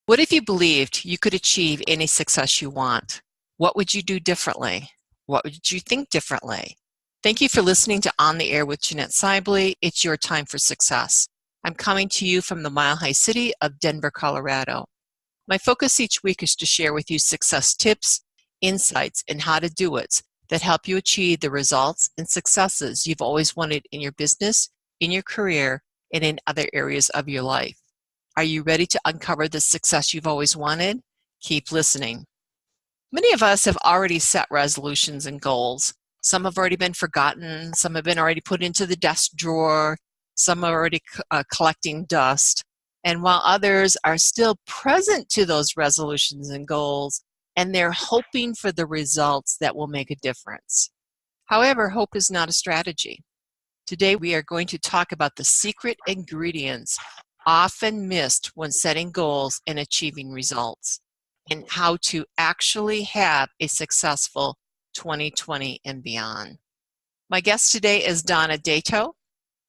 What if you believed you could achieve any success you want? What would you do differently? What would you think differently? Thank you for listening to On the Air with Jeanette Sibley. It's your time for success. I'm coming to you from the Mile High City of Denver, Colorado. My focus each week is to share with you success tips, insights, and how to do it that help you achieve the results and successes you've always wanted in your business, in your career, and in other areas of your life. Are you ready to uncover the success you've always wanted? Keep listening. Many of us have already set resolutions and goals. Some have already been forgotten. Some have been already put into the desk drawer. Some are already collecting dust. And while others are still present to those resolutions and goals, and they're hoping for the results that will make a difference. However, hope is not a strategy. Today, we are going to talk about the secret ingredients often missed when setting goals and achieving results, and how to actually have a successful 2020 and beyond. My guest today is Donna Deteau.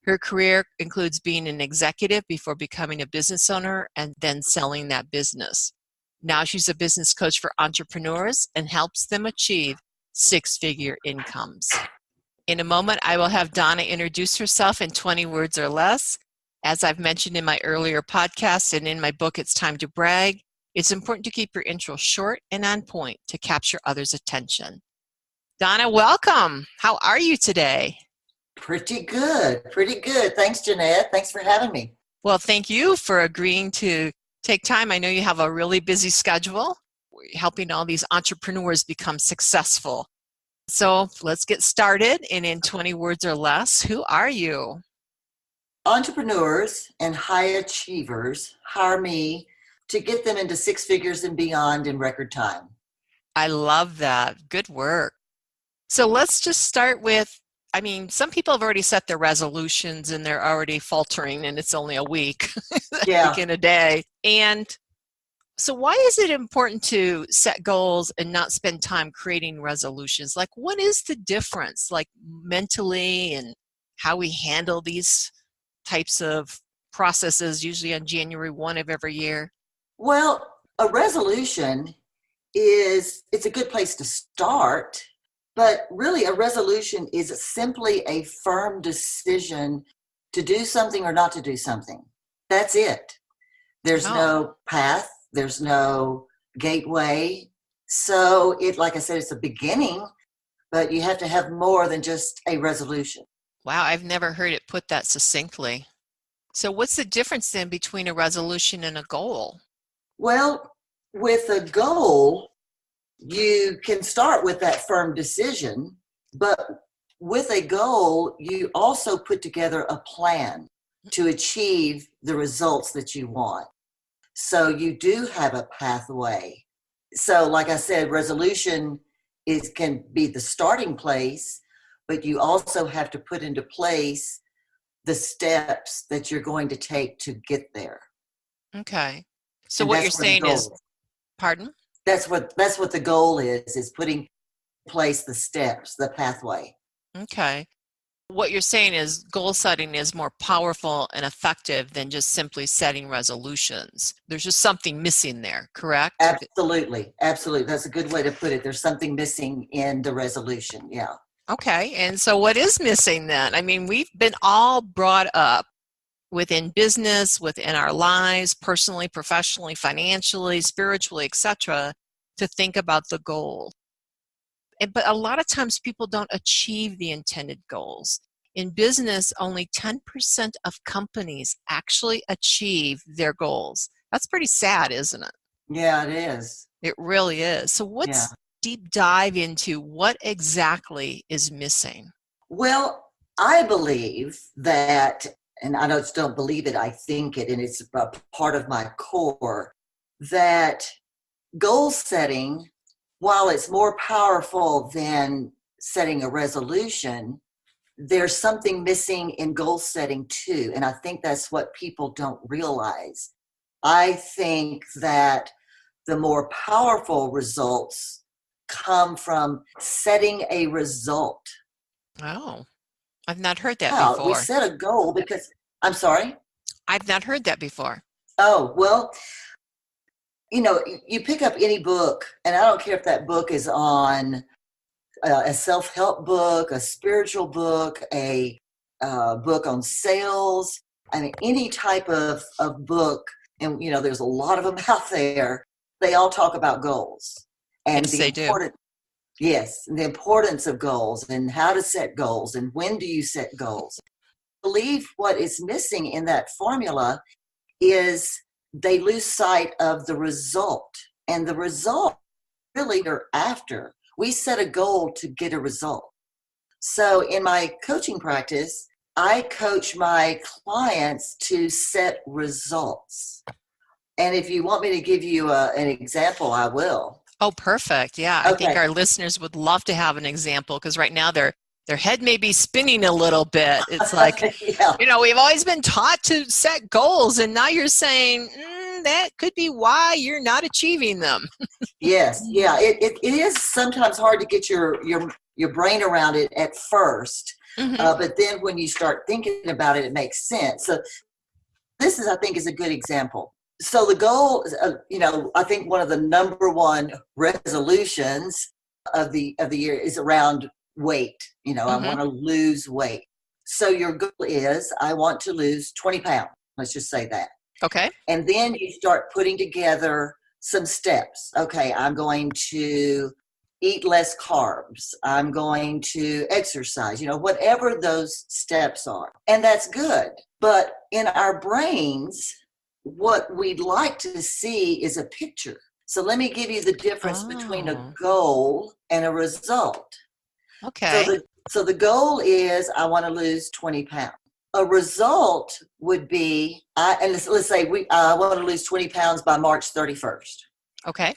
Her career includes being an executive before becoming a business owner and then selling that business. Now she's a business coach for entrepreneurs and helps them achieve six-figure incomes. In a moment, I will have Donna introduce herself in 20 words or less. As I've mentioned in my earlier podcast and in my book, It's Time to Brag, it's important to keep your intro short and on point to capture others' attention. Donna, welcome. How are you today? Pretty good. Thanks, Jeanette. Thanks for having me. Well, thank you for agreeing to take time. I know you have a really busy schedule, helping all these entrepreneurs become successful. So let's get started. And in 20 words or less, who are you? Entrepreneurs and high achievers hire me to get them into six figures and beyond in record time. I love that. Good work. So let's just start with, some people have already set their resolutions and they're already faltering and it's only a week, Yeah. in a day. And so why is it important to set goals and not spend time creating resolutions? Like, what is the difference, like mentally, and how we handle these types of processes, usually on January 1 of every year? Well, a resolution it's a good place to start, but really a resolution is simply a firm decision to do something or not to do something. That's it. There's no path. There's no gateway. So like I said, it's a beginning, but you have to have more than just a resolution. Wow, I've never heard it put that succinctly. So what's the difference then between a resolution and a goal? Well, with a goal, you can start with that firm decision, but with a goal, you also put together a plan to achieve the results that you want. So you do have a pathway. So like I said, resolution can be the starting place, but you also have to put into place the steps that you're going to take to get there. Okay. So And what you're saying is, pardon? That's what the goal is putting in place the steps, the pathway. Okay. What you're saying is goal setting is more powerful and effective than just simply setting resolutions. There's just something missing there, correct? Absolutely. That's a good way to put it. There's something missing in the resolution. Yeah. Okay. And so what is missing then? We've been all brought up within business, within our lives, personally, professionally, financially, spiritually, etc., to think about the goal. But a lot of times people don't achieve the intended goals. In business, only 10% of companies actually achieve their goals. That's pretty sad, isn't it? Yeah, it is. It really is. So let's deep dive into what exactly is missing. Well, I believe that, and I just don't believe it, I think it, and it's a part of my core, that goal setting, while it's more powerful than setting a resolution, there's something missing in goal setting too. And I think that's what people don't realize. I think that the more powerful results come from setting a result. Oh, I've not heard that before. We set a goal because, I'm sorry? I've not heard that before. Oh, well, You pick up any book, and I don't care if that book is on a self-help book, a spiritual book, a book on sales. I mean, any type of book, and there's a lot of them out there. They all talk about goals and Yes, they do. the importance of goals and how to set goals and when do you set goals. I believe what is missing in that formula is they lose sight of the result, and the result really are after. We set a goal to get a result. So in my coaching practice, I coach my clients to set results. And if you want me to give you an example, I will. Oh, perfect. Yeah, I think Okay. our listeners would love to have an example because right now their head may be spinning a little bit. It's like, Yeah. we've always been taught to set goals, and now you're saying that could be why you're not achieving them. Yes. Yeah. It is sometimes hard to get your brain around it at first. Hmm. But then when you start thinking about it, it makes sense. So this I think, is a good example. So the goal, I think one of the number one resolutions of the year is around weight. I Hmm. want to lose weight. So your goal is, I want to lose 20 pounds. Let's just say that. Okay. And then you start putting together some steps. Okay, I'm going to eat less carbs. I'm going to exercise, whatever those steps are. And that's good. But in our brains, what we'd like to see is a picture. So let me give you the difference between a Oh, goal and a result. So okay. the goal is, I want to lose 20 pounds. A result would be, and let's say I want to lose 20 pounds by March 31st. Okay.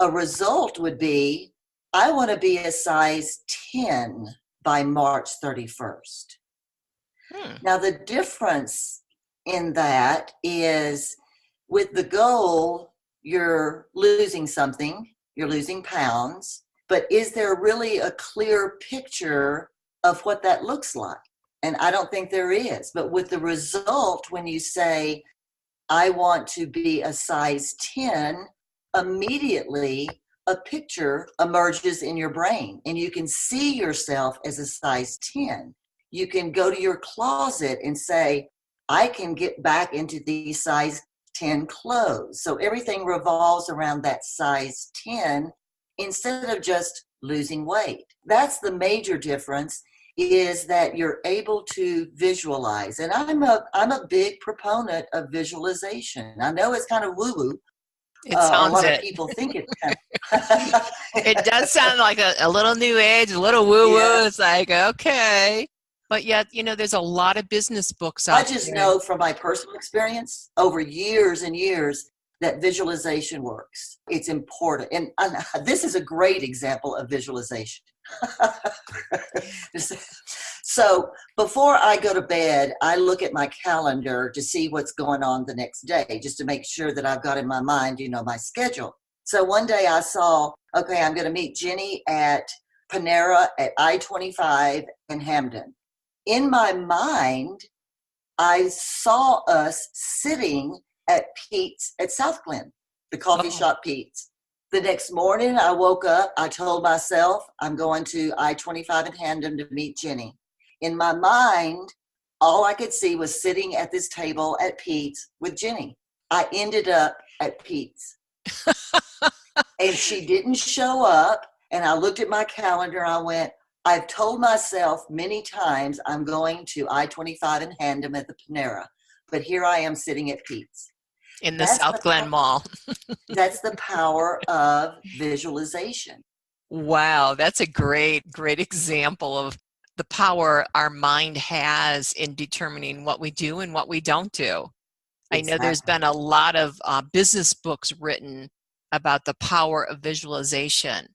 A result would be, I want to be a size 10 by March 31st. Hmm. Now, the difference in that is, with the goal, you're losing something, you're losing pounds, but is there really a clear picture of what that looks like? And I don't think there is. But with the result, when you say, I want to be a size 10, immediately a picture emerges in your brain, and you can see yourself as a size 10. You can go to your closet and say, I can get back into these size 10 clothes. So everything revolves around that size 10 instead of just losing weight. That's the major difference, is that you're able to visualize. And I'm a big proponent of visualization. I know it's kind of woo-woo. It A sounds lot of it. people think it's kind of It does sound like a little new age, a little yeah. woo-woo. It's like, okay. But yet, there's a lot of business books I out just there. know from my personal experience over years and years that visualization works. It's important. And this is a great example of visualization. So before I go to bed, I look at my calendar to see what's going on the next day, just to make sure that I've got in my mind, my schedule. So one day I saw, okay, I'm going to meet Jenny at Panera at I-25 in Hamden. In my mind, I saw us sitting at Pete's at South Glen, the coffee Oh, shop Pete's. The next morning, I woke up, I told myself, I'm going to I-25 in Hamden to meet Jenny. In my mind, all I could see was sitting at this table at Pete's with Jenny. I ended up at Pete's, and she didn't show up. And I looked at my calendar and I went, I've told myself many times I'm going to I-25 in Hamden at the Panera, but here I am sitting at Pete's. in the That's South the Glen Mall. that's the power of visualization. Wow, that's a great, great example of the power our mind has in determining what we do and what we don't do. I know there's Exactly. been a lot of business books written about the power of visualization.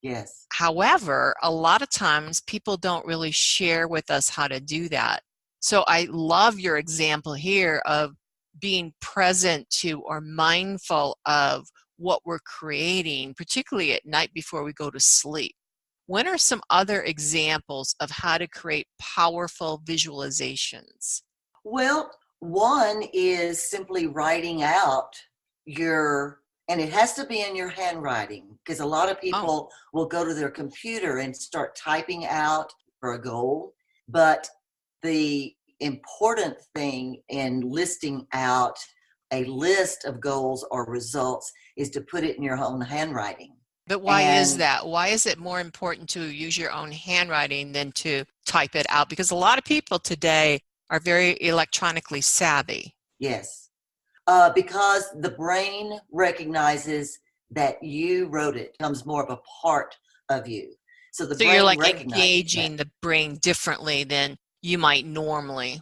Yes. However, a lot of times people don't really share with us how to do that. So I love your example here of being present to or mindful of what we're creating, particularly at night before we go to sleep. When are some other examples of how to create powerful visualizations? Well, one is simply writing out your And it has to be in your handwriting, because a lot of Oh, people will go to their computer and start typing out for a goal. But the important thing in listing out a list of goals or results is to put it in your own handwriting. but why is And that? Why is it more important to use your own handwriting than to type it out? Because a lot of people today are very electronically savvy. yes, because the brain recognizes that you wrote it, it becomes more of a part of you. So the So you're brain like recognizes that. engaging the brain differently than you might normally.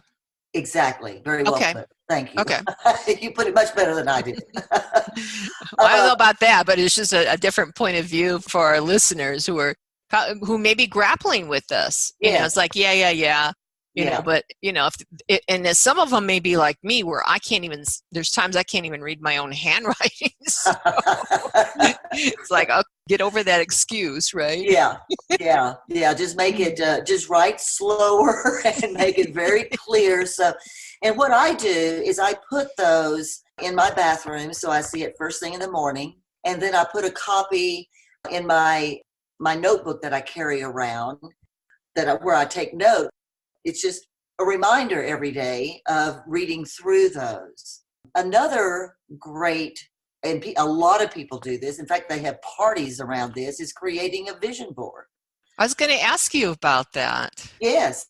Exactly. Very well Okay. put. Thank you. Okay. You put it much better than I did. I don't know uh, about that, but it's just a different point of view for our listeners who may be grappling with this. It's yes. like, yeah, Yeah. but and some of them may be like me, where I can't even. There's times I can't even read my own handwriting. So it's like, I'll get over that excuse, right? Yeah. Yeah. Yeah. Just make it, just write slower and make it very clear. So, and what I do is I put those in my bathroom so I see it first thing in the morning. And then I put a copy in my notebook that I carry around where I take notes. It's just a reminder every day of reading through those. Another great, and a lot of people do this, in fact, they have parties around this, is creating a vision board. I was going to ask you about that. Yes,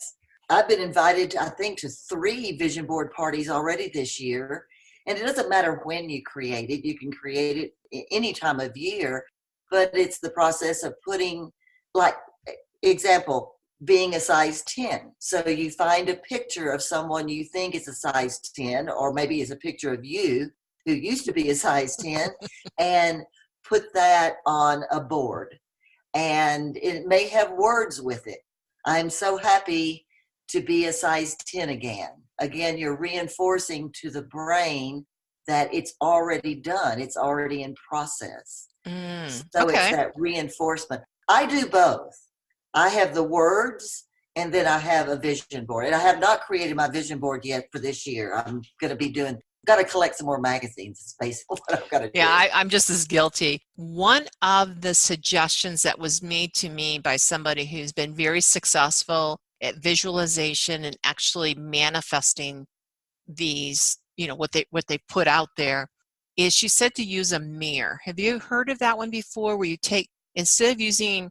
I've been invited, I think, to 3 vision board parties already this year. And it doesn't matter when you create it, you can create it any time of year, but it's the process of putting, like, example, being a size 10. So you find a picture of someone you think is a size 10, or maybe it's a picture of you who used to be a size 10, and put that on a board. And it may have words with it. I'm so happy to be a size 10 again. Again, you're reinforcing to the brain that it's already done, it's already in process. So it's Okay. that reinforcement. I do both. I have the words, and then I have a vision board. And I have not created my vision board yet for this year. I'm going to be got to collect some more magazines. It's basically what I've got to Yeah, do. I'm just as guilty. One of the suggestions that was made to me by somebody who's been very successful at visualization and actually manifesting these, what they put out there, is she said to use a mirror. Have you heard of that one before, where you take, instead of using,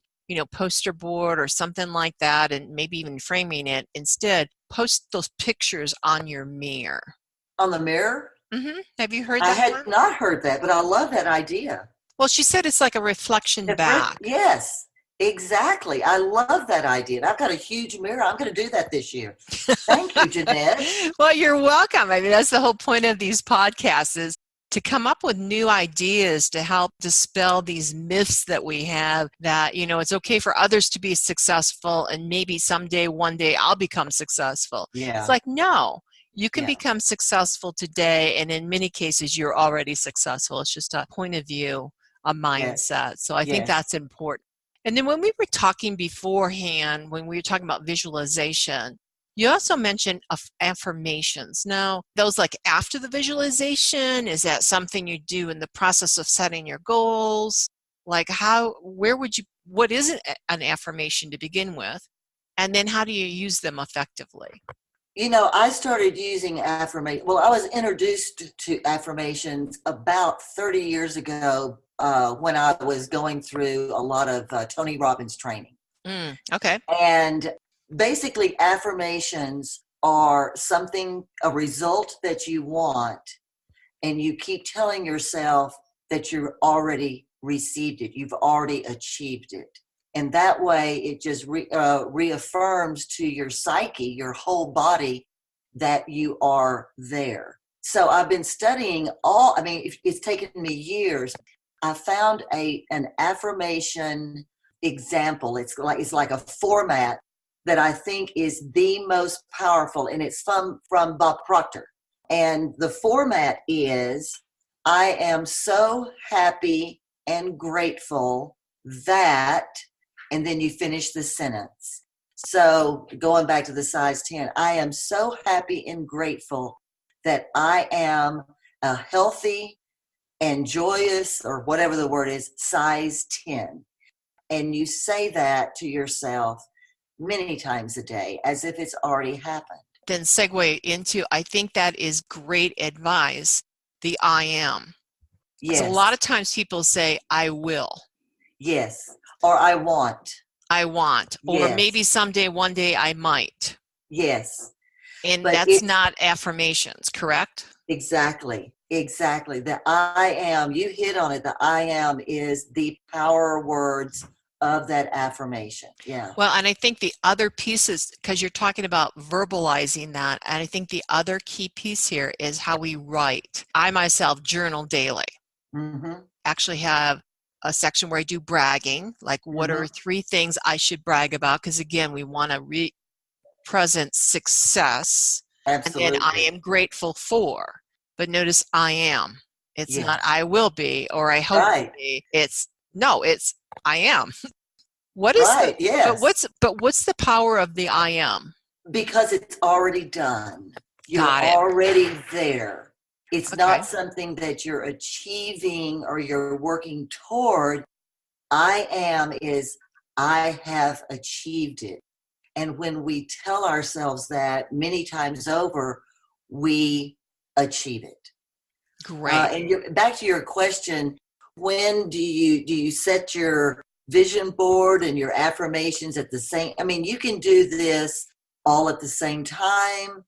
poster board or something like that, and maybe even framing it, instead post those pictures on your mirror? On the mirror, Have you heard I that had one? not heard that, but I love that idea. Well, she said it's like a reflection back. Yes, exactly. I love that idea. And I've got a huge mirror. I'm going to do that this year. Thank you, Jeanette. Well, you're welcome. I mean, that's the whole point of these podcasts, is to come up with new ideas to help dispel these myths that we have, that, it's okay for others to be successful and maybe someday, one day I'll become successful. It's Yeah, like, no, you can yeah, become successful today. And in many cases, you're already successful. It's just a point of view, a yes, mindset. So I think yes. that's important. And then when we were talking beforehand, when we were talking about visualization, you also mentioned affirmations. Now, those like after the visualization, is that something you do in the process of setting your goals? Like what is an affirmation to begin with? And then how do you use them effectively? I started using affirmation. Well, I was introduced to affirmations about 30 years ago when I was going through a lot of Tony Robbins training. Okay. And basically, affirmations are a result that you want, and you keep telling yourself that you already received it, you've already achieved it. And that way, it just reaffirms to your psyche, your whole body, that you are there. So I've been studying it's taken me years. I found an affirmation example. It's like a format that I think is the most powerful, and it's from Bob Proctor. And the format is, I am so happy and grateful that, and then you finish the sentence. So going back to the size 10, I am so happy and grateful that I am a healthy, and joyous, or whatever the word is, size 10. And you say that to yourself many times a day as if it's already happened. Then segue into, I think that is great advice, the I am. Because a lot Yes, of times people say, I will, yes. Or I want. I want, or maybe Yes, someday, one day I might. yes. And But that's it's not affirmations, correct? exactly, exactly. The I am, you hit on it. The I am is the power words of that affirmation. Yeah. Well, and I think the other pieces, because you're talking about verbalizing that, and I think the other key piece here is how we write. I myself journal daily. Mm-hmm. Actually have a section where I do bragging, like what Mm-hmm. are 3 things I should brag about? Because again, we want to present success, and then I Absolutely. am grateful for. But notice I am. It's Yeah. not I will be or I hope to Right. be. It's no, it's I am. What is the Right. Yes. but what's the power of the I am? Because it's already done. You're Got it. already there. It's Okay. not something that you're achieving or you're working toward. I am is I have achieved it. And when we tell ourselves that many times over, we achieve it. Great. And back to your question, when do you set your vision board and your affirmations at the same? I mean, you can do this all at the same time.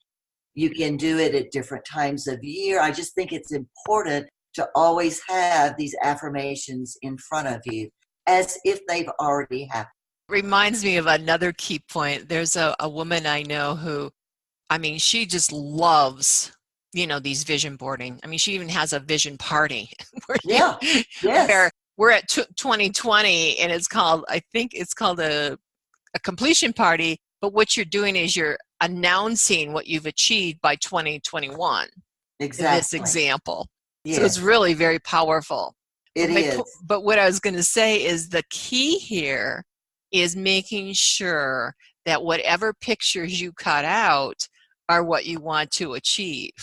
You can do it at different times of year. I just think it's important to always have these affirmations in front of you as if they've already happened. Reminds me of another key point. There's a woman I know who, I mean, she just loves, these vision boarding. I mean, she even has a vision party where Yeah. where Yes. we're at 2020 and I think it's called a completion party. But what you're doing is you're announcing what you've achieved by 2021 in this Exactly. example. So it's Yes. really very powerful. It is. But what I was going to say is the key here is making sure that whatever pictures you cut out are what you want to achieve.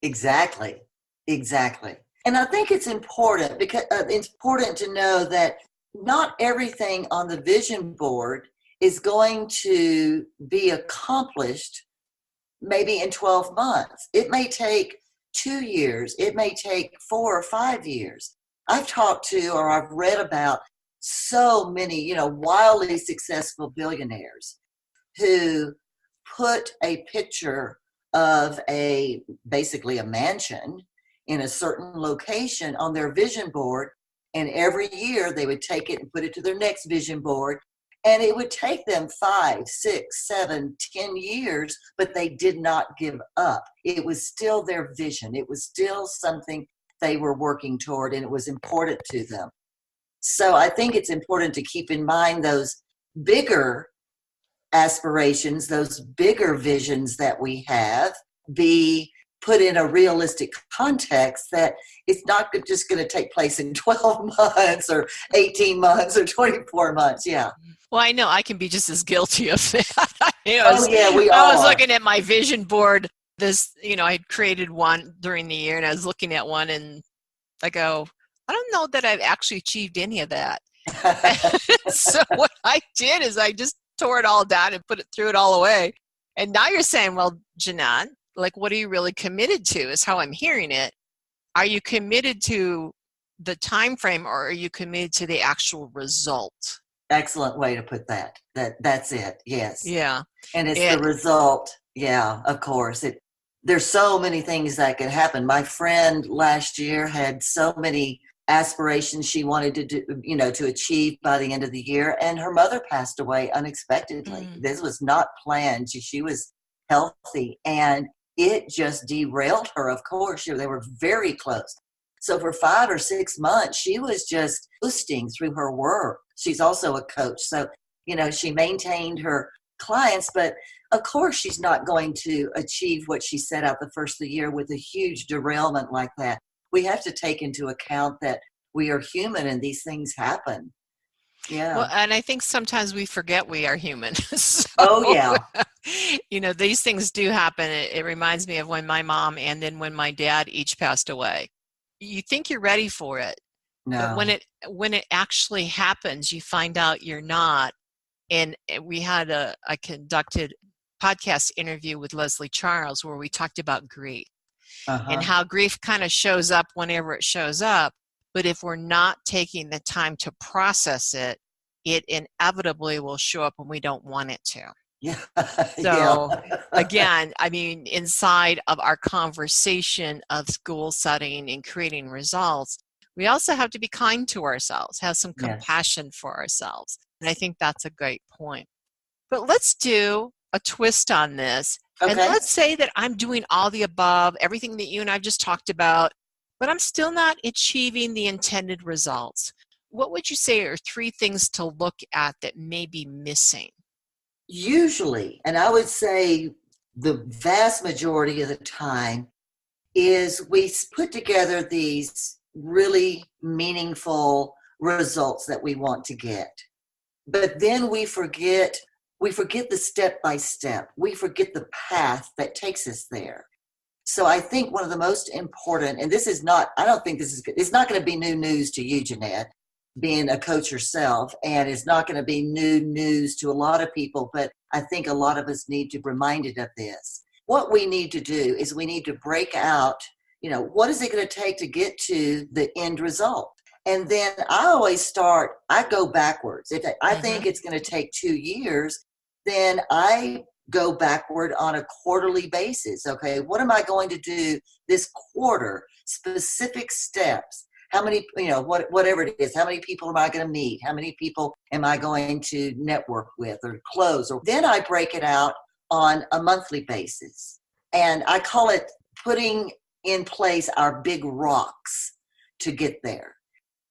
Exactly. Exactly. And I think it's important because it's important to know that not everything on the vision board is going to be accomplished maybe in 12 months. It may take 2 years. It may take 4 or 5 years. I've talked to or I've read about so many, wildly successful billionaires who put a picture of basically a mansion in a certain location on their vision board, and every year they would take it and put it to their next vision board, and it would take them 5, 6, 7, 10 years, but they did not give up. It was still their vision. It was still something they were working toward, and it was important to them. So I think it's important to keep in mind those bigger aspirations, those bigger visions that we have, be put in a realistic context, that it's not just going to take place in 12 months or 18 months or 24 months. Yeah. Well, I know I can be just as guilty of that. Oh, yeah, we I was are. looking at my vision board. I had created one during the year, and I was looking at one, and I go, I don't know that I've actually achieved any of that. So what I did is I just tore it all down and threw it all away. And now you're saying, well, Janan, like, what are you really committed to? Is how I'm hearing it. Are you committed to the time frame, or are you committed to the actual result? Excellent way to put that. That's it. Yes. Yeah. And it's the And result. Yeah, of course. There's so many things that can happen. My friend last year had so many aspirations she wanted to do, to achieve by the end of the year, and her mother passed away unexpectedly. mm, This was not planned. She was healthy, and it just derailed her. Of course, they were very close. So for 5 or 6 months, she was just boosting through her work. She's also a coach. So, she maintained her clients, but of course she's not going to achieve what she set out the first of the year with a huge derailment like that. We have to take into account that we are human and these things happen. well, Yeah. and I think sometimes we forget we are human. So, Oh, yeah. these things do happen. It reminds me of when my mom and then when my dad each passed away. you think you're ready for it, but No. when it actually happens, you find out you're not. And we had I conducted podcast interview with Leslie Charles where we talked about grief and Uh-huh. how grief kind of shows up whenever it shows up. But if we're not taking the time to process it, it inevitably will show up when we don't want it to. Yeah. Yeah. So again, I mean, inside of our conversation of goal setting and creating results, we also have to be kind to ourselves, have some Yes. compassion for ourselves. And I think that's a great point. But let's do a twist on this. And Okay. let's say that I'm doing all the above, everything that you and I've just talked about, but I'm still not achieving the intended results. What would you say are 3 things to look at that may be missing? Usually, and I would say the vast majority of the time, is we put together these really meaningful results that we want to get. But then we forget the step by step. We forget the path that takes us there. So I think one of the most important, and this is not, I don't think this is, it's not going to be new news to you, Jeanette, being a coach yourself, and it's not going to be new news to a lot of people, but I think a lot of us need to be reminded of this. What we need to do is we need to break out, what is it going to take to get to the end result? And then I go backwards. If I think Mm-hmm. it's going to take 2 years, then I go backward on a quarterly basis. Okay, what am I going to do this quarter? Specific steps. How many, whatever it is, how many people am I going to meet? How many people am I going to network with or close? Or then I break it out on a monthly basis. And I call it putting in place our big rocks to get there.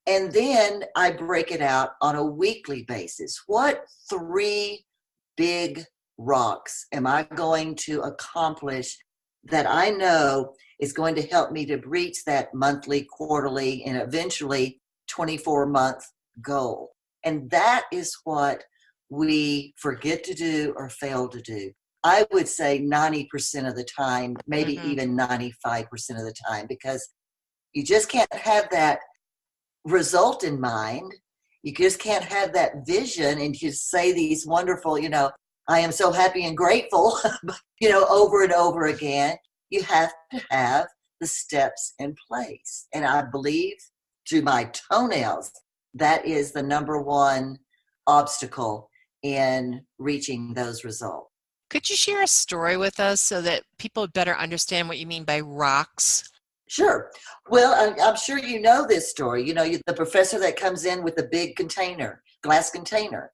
And then I break it out on a weekly basis. What 3 big rocks am I going to accomplish that I know is going to help me to reach that monthly, quarterly, and eventually 24-month goal? And that is what we forget to do or fail to do. I would say 90% of the time, maybe Mm-hmm. even 95% of the time, because you just can't have that result in mind. You just can't have that vision and just say these wonderful, I am so happy and grateful, over and over again. You have to have the steps in place. And I believe to my toenails, that is the number one obstacle in reaching those results. Could you share a story with us so that people better understand what you mean by rocks? Sure. Well, I'm sure you know this story. The professor that comes in with a big container, glass container,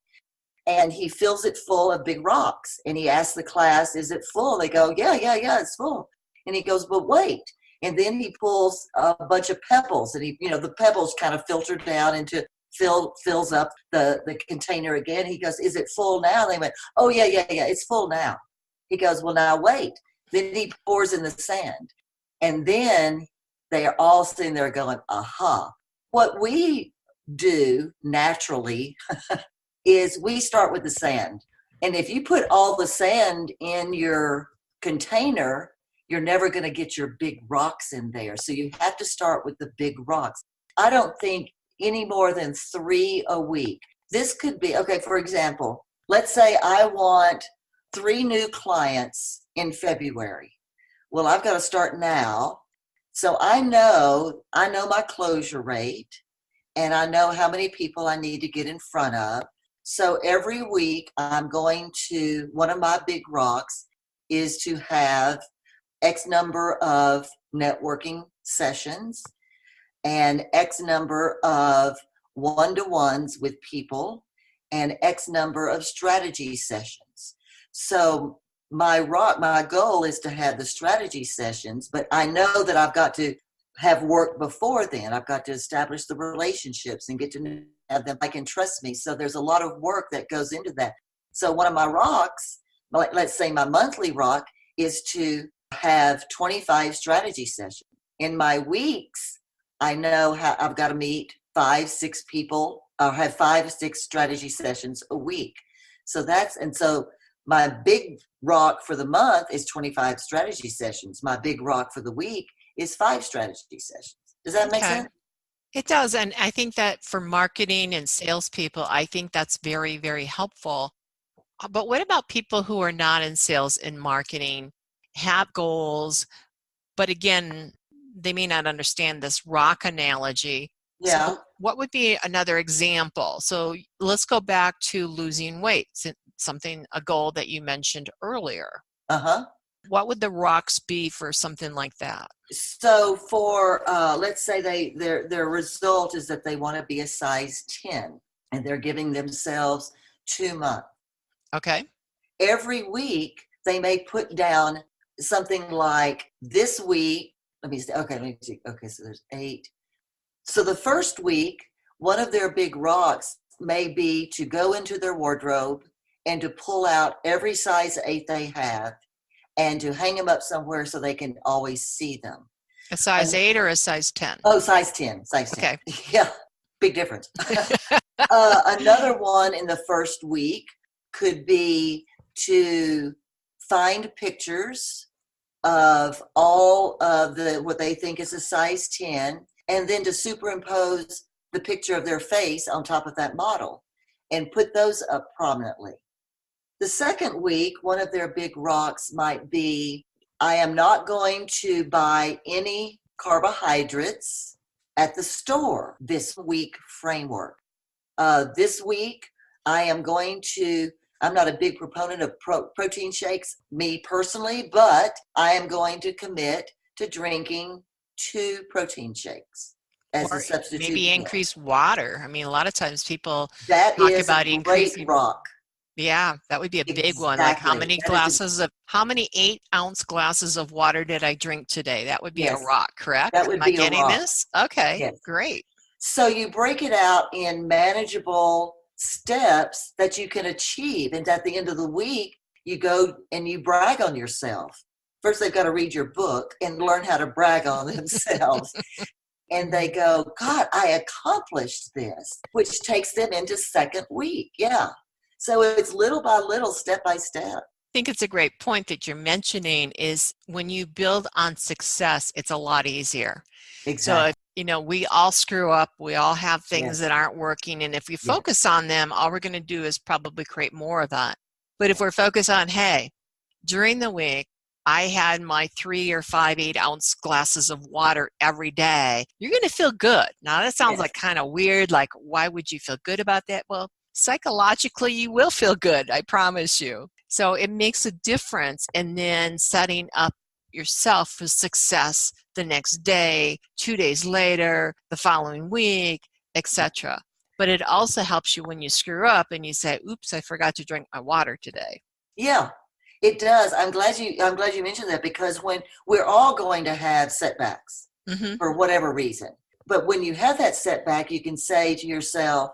and he fills it full of big rocks. And he asks the class, "Is it full?" They go, "Yeah, yeah, yeah, it's full." And he goes, "But wait." And then he pulls a bunch of pebbles, and the pebbles kind of filter down into fills up the container again. He goes, "Is it full now?" They went, "Oh, yeah, yeah, yeah, it's full now." He goes, "Well, now wait." Then he pours in the sand. And then they are all sitting there going, aha. What we do naturally is we start with the sand. And if you put all the sand in your container, you're never going to get your big rocks in there. So you have to start with the big rocks. I don't think any more than 3 a week. This could be, okay, for example, let's say I want 3 new clients in February. Well, I've got to start now. So I know my closure rate, and I know how many people I need to get in front of. So every week I'm going to, one of my big rocks is to have X number of networking sessions and X number of one-to-ones with people and X number of strategy sessions. So my goal is to have the strategy sessions, but I know that I've got to have work before then. I've got to establish the relationships and get to have them. I can trust me. So there's a lot of work that goes into that. So one of my rocks, let's say my monthly rock, is to have 25 strategy sessions. In my weeks, I know how I've got to meet 5-6 people or have 5-6 strategy sessions a week. So my big rock for the month is 25 strategy sessions. My big rock for the week is 5 strategy sessions. Does that make Okay. sense? It does. And I think that for marketing and salespeople, I think that's very, very helpful. But what about people who are not in sales and marketing, have goals, but again, they may not understand this rock analogy. Yeah. So, what would be another example? So, let's go back to losing weight, something, a goal that you mentioned earlier. Uh-huh. What would the rocks be for something like that? So for let's say their result is that they want to be a size 10 and they're giving themselves 2 months. Okay. Every week they may put down something like this week. Let me see. Okay, so there's 8. So the first week, one of their big rocks may be to go into their wardrobe and to pull out every size 8 they have and to hang them up somewhere so they can always see them. A size And 8 or a size 10? oh, size 10, size 10. Okay. Yeah, big difference. Another one in the first week could be to find pictures of all of what they think is a size 10, and then to superimpose the picture of their face on top of that model and put those up prominently. The second week, one of their big rocks might be, I am not going to buy any carbohydrates at the store this week framework. This week, I'm not a big proponent of protein shakes, me personally, but I am going to commit to drinking 2 protein shakes as a Or substitute maybe meal. increase water. I mean, a lot of times people That talk is a about great increasing. rock. Yeah, that would be a big one. Like Exactly. how many 8-ounce glasses of water did I drink today? That would be a Yes, rock, correct? that would Am I be a getting rock. this? Okay, Yes. great. So you break it out in manageable steps that you can achieve. And at the end of the week, you go and you brag on yourself. First, they've got to read your book and learn how to brag on themselves. And they go, God, I accomplished this, which takes them into second week. Yeah. So it's little by little, step by step. I think it's a great point that you're mentioning is when you build on success, it's a lot easier. So Exactly. we all screw up, we all have things Yes. that aren't working, and if we Yes. focus on them, all we're going to do is probably create more of that. But if we're focused on, hey, during the week, I had my 3 or 5 8-ounce glasses of water every day, you're going to feel good. Now, that sounds Yes. like kind of weird. Like, why would you feel good about that? Well, psychologically, you will feel good, I promise you. So it makes a difference. And then setting up yourself for success the next day, 2 days later, the following week, etc. But it also helps you when you screw up and you say, oops, I forgot to drink my water today. Yeah, it does. I'm glad you mentioned that, because when we're all going to have setbacks Mm-hmm. for whatever reason. But when you have that setback, you can say to yourself,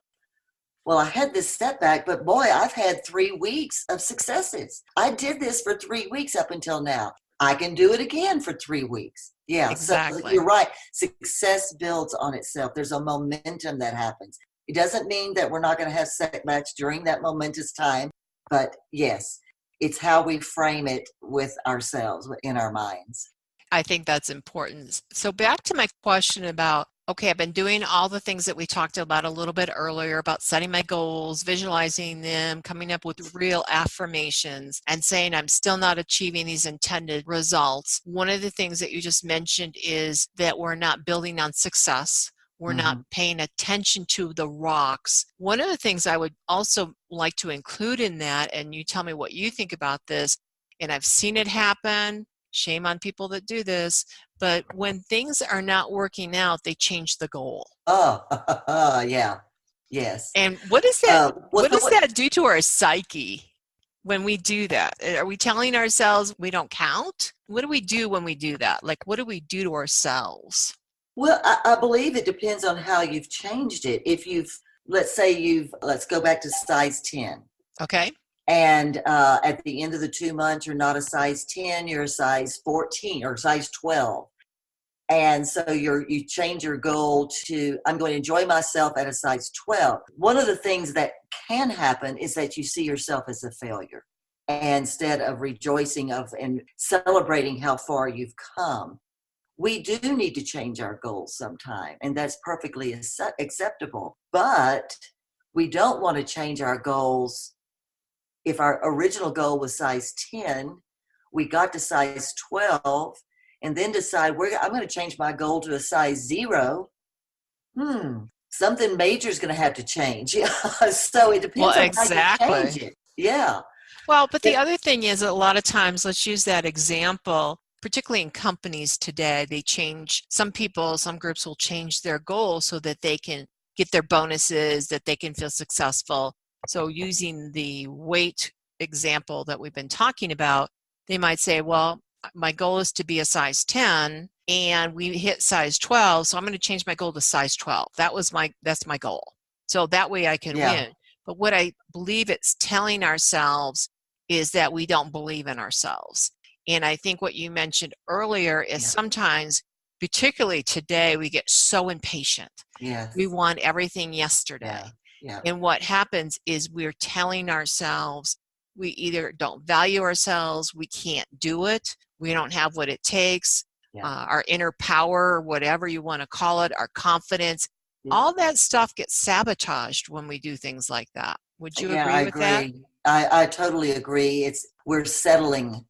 well, I had this setback, but boy, I've had 3 weeks of successes. I did this for 3 weeks up until now. I can do it again for 3 weeks. Yeah, so Exactly. you're right. Success builds on itself. There's a momentum that happens. It doesn't mean that we're not going to have setbacks during that momentous time, but yes, it's how we frame it with ourselves in our minds. I think that's important. So back to my question about, okay, I've been doing all the things that we talked about a little bit earlier about setting my goals, visualizing them, coming up with real affirmations, and saying I'm still not achieving these intended results. One of the things that you just mentioned is that we're not building on success. We're not Mhm. paying attention to the rocks. One of the things I would also like to include in that, and you tell me what you think about this, and I've seen it happen, shame on people that do this, but when things are not working out, they change the goal. Oh, yeah. Yes. And what does Well, so what? that do to our psyche when we do that? Are we telling ourselves we don't count? What do we do when we do that? Like, what do we do to ourselves? Well, I believe it depends on how you've changed it. If let's go back to size 10. Okay. And at the end of the 2 months, you're not a size 10, you're a size 14 or size 12. And so you change your goal to, I'm going to enjoy myself at a size 12. One of the things that can happen is that you see yourself as a failure, instead of rejoicing and celebrating how far you've come. we do need to change our goals sometime, and that's perfectly acceptable. But we don't want to change our goals. If our original goal was size 10, we got to size 12, and then decide I'm going to change my goal to a size 0. Something major is going to have to change. So it Well, depends on how you change exactly. it. Yeah. Well, but the other thing is a lot of times, let's use that example, particularly in companies today, some groups will change their goals so that they can get their bonuses, that they can feel successful. So using the weight example that we've been talking about, they might say, well, my goal is to be a size 10 and we hit size 12, so I'm going to change my goal to size 12. That's my goal. So that way I can Yeah. win. But what I believe it's telling ourselves is that we don't believe in ourselves. And I think what you mentioned earlier is sometimes, particularly today, we get so impatient. Yes. We want everything yesterday. Yeah. And what happens is we're telling ourselves we either don't value ourselves, we can't do it, we don't have what it takes, our inner power, whatever you want to call it, our confidence, all that stuff gets sabotaged when we do things like that. Would you agree I with that? agree. I totally agree. We're settling.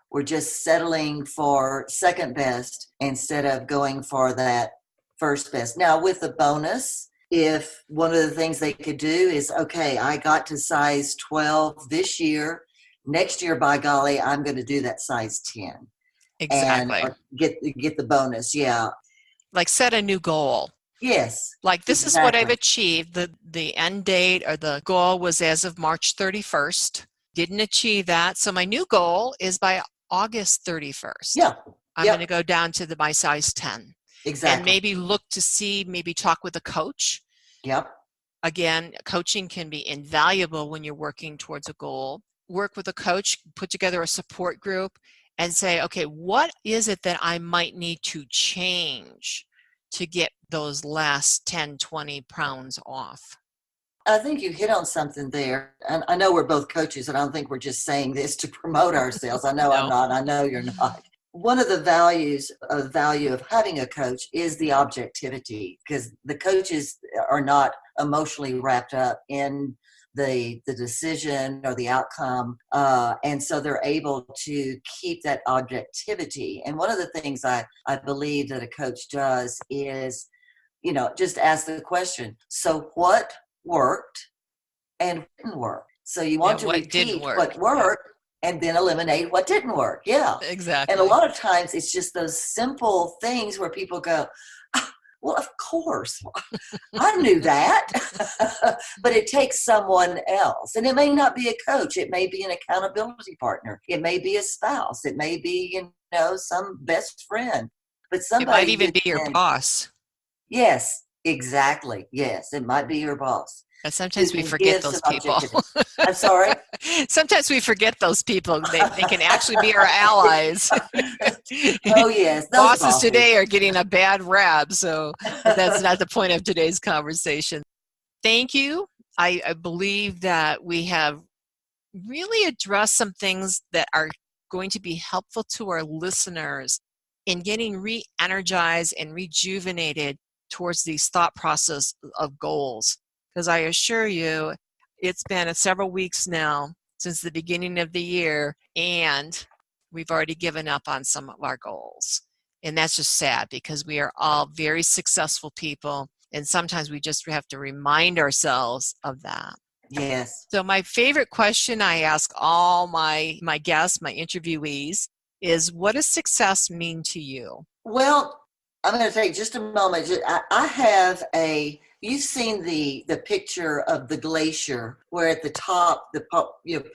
We're just settling for second best instead of going for that first best. Now, with the bonus, if one of the things they could do is, okay, I got to size 12 this year. Next year, by golly, I'm going to do that size 10. Exactly. And get the bonus. Yeah. Like set a new goal. Yes. Like this is what I've achieved. The end date or the goal was as of March 31st. Didn't achieve that. So my new goal is by August 31st. Yeah. I'm going to go down to my size 10. Exactly. And maybe talk with a coach. Yep. Again, coaching can be invaluable when you're working towards a goal. Work with a coach, put together a support group, and say, okay, what is it that I might need to change to get those last 10, 20 pounds off? I think you hit on something there. And I know we're both coaches, and I don't think we're just saying this to promote ourselves. I know I'm not. I know you're not. One of the value of having a coach is the objectivity, because the coaches are not emotionally wrapped up in the decision or the outcome. And so they're able to keep that objectivity. And one of the things I believe that a coach does is, just ask the question, so what worked and didn't work? So you want to repeat what worked and then eliminate what didn't work. Yeah. Exactly. And a lot of times it's just those simple things where people go, well, of course, I knew that. But it takes someone else. And it may not be a coach. It may be an accountability partner. It may be a spouse. It may be, some best friend. But somebody. It might even be your boss. Yes, exactly. Yes, it might be your boss. And sometimes we forget those people. I'm sorry? Sometimes we forget those people. They can actually be our allies. Oh, yes. Bosses today are getting a bad rap, so that's not the point of today's conversation. Thank you. I believe that we have really addressed some things that are going to be helpful to our listeners in getting re-energized and rejuvenated towards these thought process of goals. Because I assure you, it's been several weeks now since the beginning of the year, and we've already given up on some of our goals. And that's just sad, because we are all very successful people, and sometimes we just have to remind ourselves of that. Yes. So my favorite question I ask all my guests, my interviewees, is, what does success mean to you? Well, I'm going to take just a moment. I have you've seen the picture of the glacier where at the top,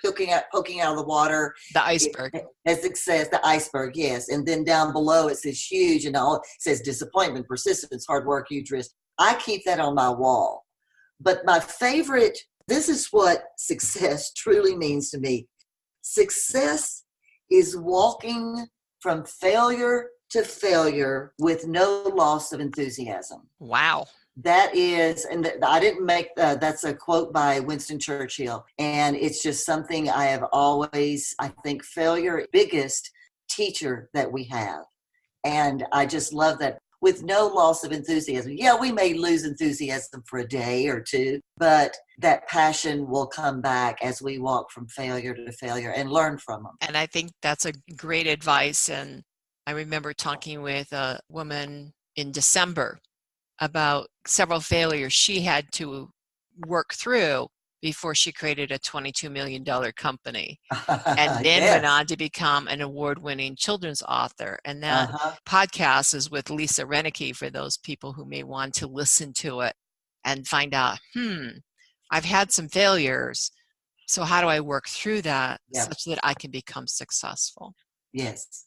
poking out of the water. The iceberg. As it says, the iceberg, yes. And then down below it says huge, and all it says disappointment, persistence, hard work, huge risk. I keep that on my wall. But my favorite, this is what success truly means to me. Success is walking from failure to failure with no loss of enthusiasm. Wow. That is, and I didn't make, that's a quote by Winston Churchill. And it's just something I have always, I think failure, biggest teacher that we have. And I just love that, with no loss of enthusiasm. Yeah, we may lose enthusiasm for a day or two, but that passion will come back as we walk from failure to failure and learn from them. And I think that's a great advice. And I remember talking with a woman in December about several failures she had to work through before she created a $22 million company, and then went Yes. on to become an award-winning children's author. And that Uh-huh. podcast is with Lisa Renicky for those people who may want to listen to it and find out, I've had some failures, so how do I work through that Yeah. such that I can become successful? Yes.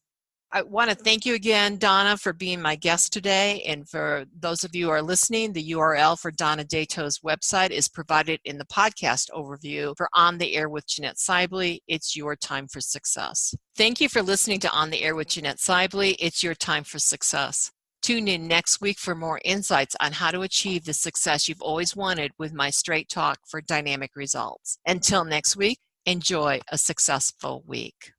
I want to thank you again, Donna, for being my guest today. And for those of you who are listening, the URL for Donna Detau's website is provided in the podcast overview for On the Air with Jeanette Sibley. It's your time for success. Thank you for listening to On the Air with Jeanette Sibley. It's your time for success. Tune in next week for more insights on how to achieve the success you've always wanted with my straight talk for dynamic results. Until next week, enjoy a successful week.